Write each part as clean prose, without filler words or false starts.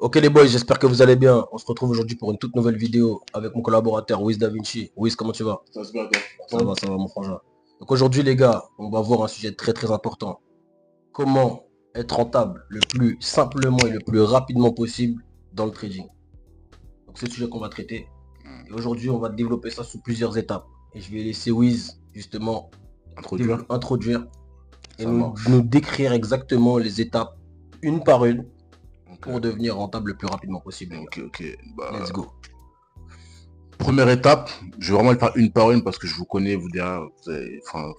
Ok les boys, j'espère que vous allez bien. On se retrouve aujourd'hui pour une toute nouvelle vidéo avec mon collaborateur Wiz Da Vinci. Wiz, comment tu vas? Ça se passe bien. Ça va mon frangin. Donc aujourd'hui les gars, on va voir un sujet très très important. Comment être rentable le plus simplement et le plus rapidement possible dans le trading. Donc c'est le sujet qu'on va traiter. Et aujourd'hui on va développer ça sous plusieurs étapes. Et je vais laisser Wiz justement introduire et nous décrire exactement les étapes une par une pour devenir rentable le plus rapidement possible. Ok. Let's go. Première étape, je vais vraiment le faire une par une parce que je vous connais, vous derrière,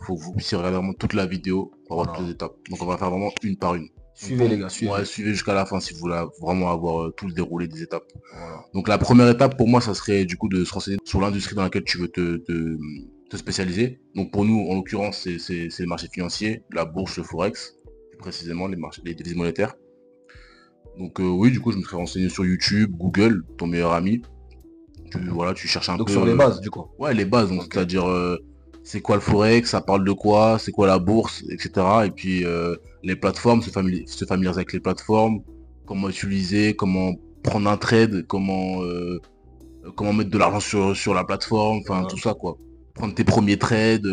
faut que vous puissiez regarder vraiment toute la vidéo pour avoir toutes les étapes. Donc on va faire vraiment une par une. Suivez les gars, suivez. Ouais, suivez jusqu'à la fin si vous voulez vraiment avoir tout le déroulé des étapes. Voilà. Donc la première étape pour moi, ça serait du coup de se renseigner sur l'industrie dans laquelle tu veux te spécialiser. Donc pour nous, en l'occurrence, c'est les marchés financiers, la bourse, le forex, plus précisément les devises monétaires. Donc oui, du coup, je me serais renseigné sur YouTube, Google, ton meilleur ami. Tu cherches un peu... Donc sur les bases, du coup. Ouais, les bases, donc okay. C'est-à-dire c'est quoi le forex, ça parle de quoi, c'est quoi la bourse, etc. Et puis les plateformes, se familiariser avec les plateformes, comment utiliser, comment prendre un trade, comment mettre de l'argent sur la plateforme, enfin tout ça quoi. Prendre tes premiers trades,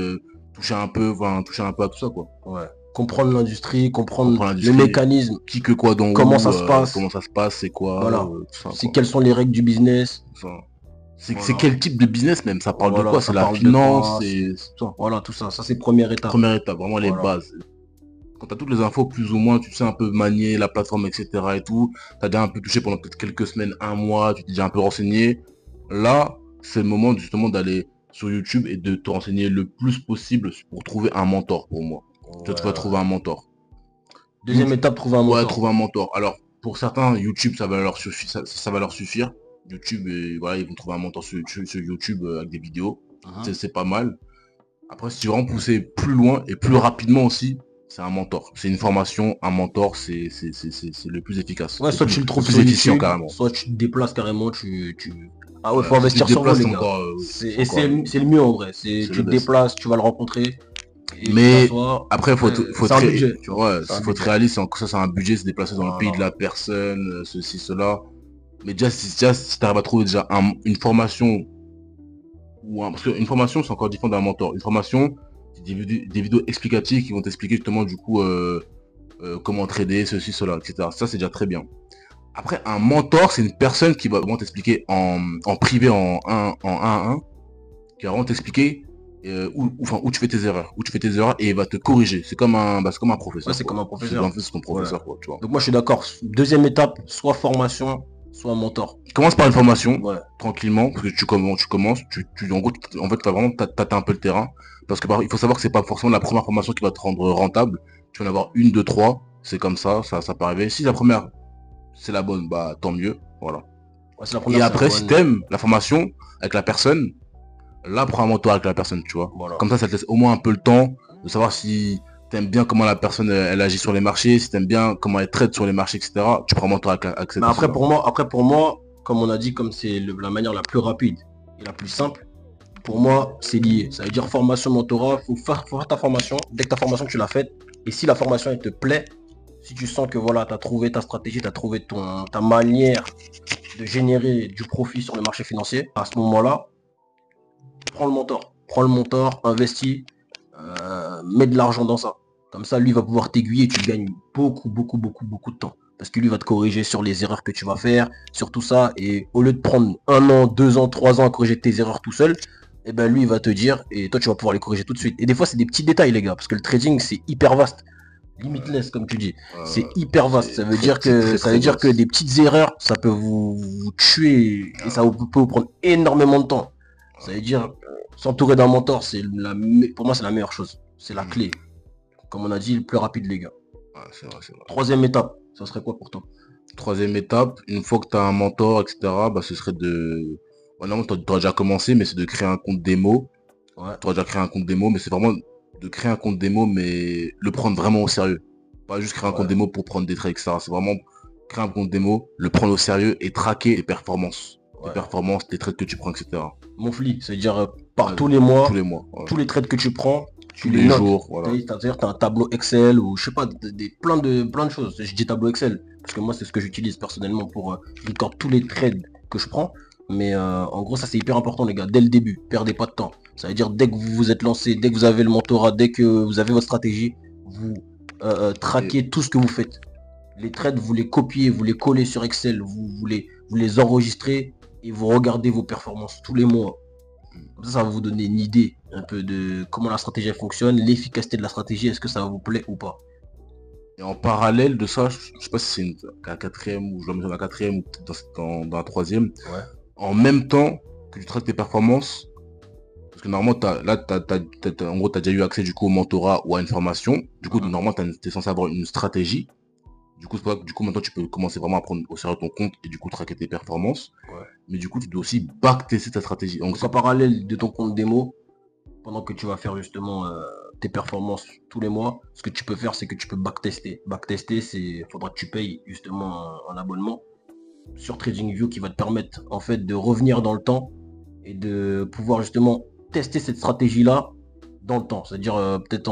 toucher un peu à tout ça quoi. Ouais. Comprendre l'industrie, comprendre le mécanisme, qui que quoi donc comment ça se passe, c'est quoi, voilà. Quelles sont les règles du business. C'est quel type de business même, ça parle de quoi, c'est la finance, c'est ça. Voilà, tout ça, c'est première étape. Première étape, vraiment les bases. Quand tu as toutes les infos, plus ou moins, tu sais un peu manier la plateforme, etc. et tout, tu as déjà un peu touché pendant peut-être quelques semaines, un mois, tu t'es déjà un peu renseigné. Là, c'est le moment justement d'aller sur YouTube et de te renseigner le plus possible pour trouver un mentor pour moi. Tu vas trouver un mentor. Deuxième étape, trouver un mentor. Ouais, trouver un mentor. Alors, pour certains, YouTube, ça va leur suffire. YouTube, voilà, ils vont trouver un mentor sur YouTube avec des vidéos. C'est pas mal. Après, si tu veux vraiment pousser plus loin et plus rapidement aussi, c'est un mentor. C'est une formation, un mentor, c'est le plus efficace. Ouais, soit tu le trouves plus efficient carrément. Soit tu te déplaces carrément, Ah ouais, faut investir sur vous les gars. C'est le mieux en vrai. Tu te déplaces, tu vas le rencontrer. Mais après, faut être réaliste, ça c'est un budget, se déplacer dans le pays de la personne, ceci, cela. Mais déjà, si tu arrives à trouver déjà une formation, parce qu'une formation c'est encore différent d'un mentor. Une formation, c'est des vidéos explicatives qui vont t'expliquer justement du coup comment trader, ceci, cela, etc. Ça c'est déjà très bien. Après, un mentor, c'est une personne qui va vraiment t'expliquer en privé, en 1 à 1, qui va vraiment t'expliquer où tu fais tes erreurs, et il va te corriger. C'est comme un professeur. Ouais, c'est comme un professeur. C'est comme professeur, quoi, tu vois. Donc moi je suis d'accord. Deuxième étape, soit formation, soit mentor. Commence par une formation, tranquillement, parce que tu commences, en gros, en fait, tu vas vraiment tâter un peu le terrain, parce que il faut savoir que c'est pas forcément la première formation qui va te rendre rentable. Tu vas en avoir une, deux, trois, c'est comme ça peut arriver. Si la première, c'est la bonne, bah tant mieux, voilà. Ouais, et après, si t'aimes la formation avec la personne, là, prends un mentor avec la personne, tu vois. Voilà. Comme ça te laisse au moins un peu le temps de savoir si t'aimes bien comment la personne elle agit sur les marchés, si t'aimes bien comment elle traite sur les marchés, etc. Tu prends un mentor avec cette personne. Après pour moi, comme on a dit, comme c'est la manière la plus rapide et la plus simple, pour moi, c'est lié. Ça veut dire formation, mentorat, faut faire ta formation. Dès que ta formation, tu l'as faite, et si la formation elle te plaît, si tu sens que voilà, tu as trouvé ta stratégie, tu as trouvé ta manière de générer du profit sur le marché financier, à ce moment-là, prends le mentor, investis, mets de l'argent dans ça. Comme ça, lui va pouvoir t'aiguiller et tu gagnes beaucoup de temps. Parce que lui va te corriger sur les erreurs que tu vas faire, sur tout ça. Et au lieu de prendre 1 an, 2 ans, 3 ans à corriger tes erreurs tout seul, et ben lui il va te dire, et toi tu vas pouvoir les corriger tout de suite. Et des fois c'est des petits détails les gars, parce que le trading c'est hyper vaste. Limitless comme tu dis. C'est hyper vaste. Ça veut dire que des petites erreurs, ça peut vous tuer et ça peut vous prendre énormément de temps. Ça veut dire s'entourer d'un mentor, pour moi c'est la meilleure chose. C'est la clé. Comme on a dit, le plus rapide les gars. C'est vrai. Troisième étape, ça serait quoi pour toi? Troisième étape, une fois que tu as un mentor, etc., bah ce serait de... non, tu as déjà commencé, mais c'est de créer un compte démo. Ouais. Tu as déjà créé un compte démo, mais c'est vraiment de créer un compte démo, mais le prendre vraiment au sérieux. Pas juste créer un compte démo pour prendre des trades, etc. C'est vraiment créer un compte démo, le prendre au sérieux et traquer tes performances. Tes performances, tes trades que tu prends, etc. Monthly, c'est-à-dire tous les mois, tous les tous les trades que tu prends, tous les jours, voilà. C'est-à-dire tu as un tableau Excel ou je sais pas, plein de choses. Je dis tableau Excel parce que moi c'est ce que j'utilise personnellement pour record tous les trades que je prends. Mais en gros ça c'est hyper important les gars, dès le début, perdez pas de temps. Ça veut dire dès que vous vous êtes lancé, dès que vous avez le mentorat, dès que vous avez votre stratégie, vous traquez tout ce que vous faites. Les trades, vous les copiez, vous les collez sur Excel, vous les enregistrez et vous regardez vos performances tous les mois. Comme ça va vous donner une idée un peu de comment la stratégie fonctionne, l'efficacité de la stratégie, est-ce que ça vous plaît ou pas. Et en parallèle de ça, je sais pas si c'est la quatrième ou je dois mettre la quatrième ou peut-être dans la troisième. Ouais. En même temps que tu traques tes performances, parce que normalement, en gros, tu as déjà eu accès du coup au mentorat ou à une formation. Du coup, normalement, tu es censé avoir une stratégie. Du coup, c'est pour ça que du coup, maintenant, tu peux commencer vraiment à prendre au sérieux ton compte et du coup, traquer tes performances. Ouais. Mais du coup, tu dois aussi backtester ta stratégie. Donc, en parallèle de ton compte démo, pendant que tu vas faire justement tes performances tous les mois, ce que tu peux faire, c'est que tu peux backtester. Backtester, c'est faudra que tu payes justement un abonnement sur TradingView qui va te permettre en fait de revenir dans le temps et de pouvoir justement tester cette stratégie-là dans le temps. C'est-à-dire peut-être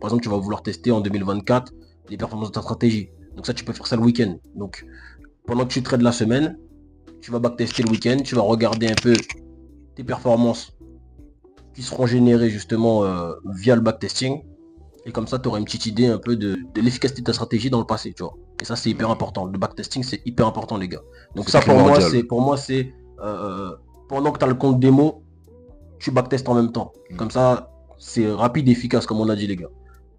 par exemple, tu vas vouloir tester en 2024 les performances de ta stratégie. Donc ça, tu peux faire ça le week-end. Donc pendant que tu trades la semaine, tu vas backtester le week-end, tu vas regarder un peu tes performances qui seront générées justement via le backtesting. Et comme ça, tu auras une petite idée un peu de l'efficacité de ta stratégie dans le passé, tu vois. Et ça, c'est hyper important. Le backtesting, c'est hyper important, les gars. Donc ça, pour moi, c'est pendant que tu as le compte démo, tu backtestes en même temps. Comme ça, c'est rapide et efficace, comme on a dit, les gars.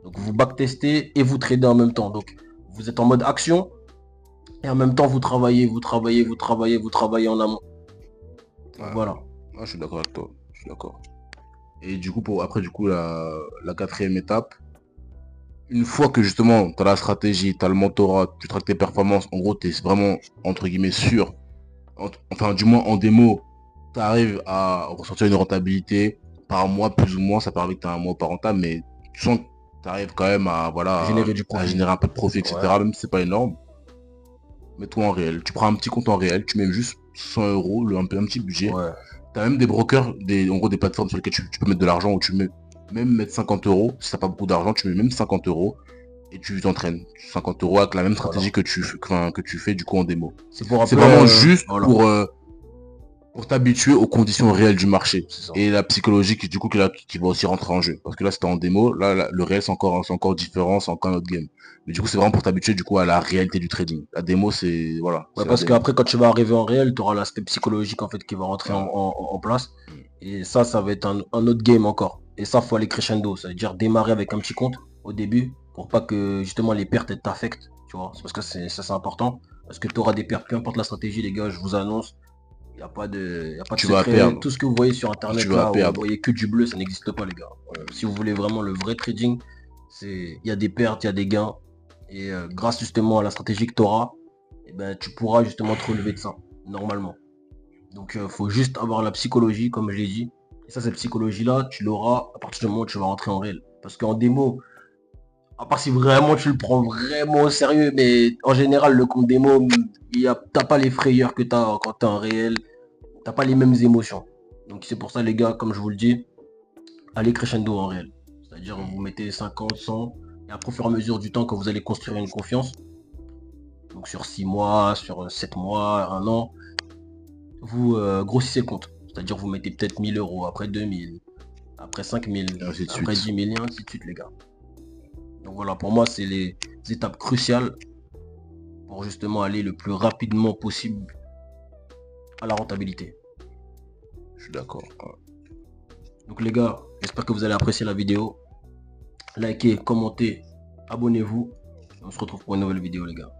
Donc vous backtestez et vous tradez en même temps. Donc vous êtes en mode action et en même temps vous travaillez en amont. Ouais. Voilà. Ah, je suis d'accord avec toi. Je suis d'accord. Et du coup, après, la quatrième étape, une fois que justement tu as la stratégie, tu as le mentorat, tu traques tes performances, en gros, tu es vraiment, entre guillemets, sûr. Enfin, du moins, en démo, tu arrives à ressortir une rentabilité par mois, plus ou moins. Ça peut arriver que tu as un mois pas rentable, mais tu sens que tu arrives quand même à, voilà, à générer un peu de profit, etc. Ouais. Même si c'est pas énorme. Mets-toi en réel. Tu prends un petit compte en réel, tu mets juste 100 euros, un petit budget. Ouais. Tu as même des brokers, en gros des plateformes sur lesquelles tu peux mettre de l'argent, où tu mets même mettre 50 euros. Si t'as pas beaucoup d'argent, tu mets même 50 euros et tu t'entraînes. 50 euros avec la même stratégie que tu fais du coup en démo. C'est vraiment juste pour t'habituer aux conditions réelles du marché. Et la psychologie qui va aussi rentrer en jeu. Parce que là, c'était en démo, là le réel c'est encore différent, c'est encore un autre game. Mais du coup, c'est vraiment pour t'habituer du coup à la réalité du trading. La démo, c'est voilà. Ouais, parce qu'après, quand tu vas arriver en réel, tu auras l'aspect psychologique en fait qui va rentrer en place. Et ça va être un autre game encore. Et ça, faut aller crescendo. Ça veut dire démarrer avec un petit compte au début pour pas que justement les pertes t'affectent. Tu vois, c'est parce que c'est important. Parce que tu auras des pertes, peu importe la stratégie, les gars, je vous annonce. Il n'y a pas de secret. Tout ce que vous voyez sur internet là, où vous voyez que du bleu, ça n'existe pas, les gars. Si vous voulez vraiment le vrai trading, il y a des pertes, il y a des gains. Et grâce justement à la stratégie que tu auras, eh ben, tu pourras justement te relever de ça, normalement. Donc faut juste avoir la psychologie, comme je l'ai dit. Et ça, cette psychologie-là, tu l'auras à partir du moment où tu vas rentrer en réel. Parce qu'en démo, à part si vraiment tu le prends vraiment au sérieux, mais en général, le compte démo, t'as pas les frayeurs que t'as quand t'es en réel. T'as pas les mêmes émotions. Donc c'est pour ça, les gars, comme je vous le dis, allez crescendo en réel. C'est-à-dire, vous mettez 50, 100, et après, au fur et à mesure du temps, quand vous allez construire une confiance, donc sur 6 mois, sur 7 mois, 1 an, vous grossissez le compte. C'est-à-dire, vous mettez peut-être 1000 euros, après 2000, après 5000, après 10 000, et ainsi de suite, les gars. Donc voilà, pour moi, c'est les étapes cruciales pour justement aller le plus rapidement possible à la rentabilité. Je suis d'accord. Donc les gars, j'espère que vous allez apprécier la vidéo. Likez, commentez, abonnez-vous. On se retrouve pour une nouvelle vidéo, les gars.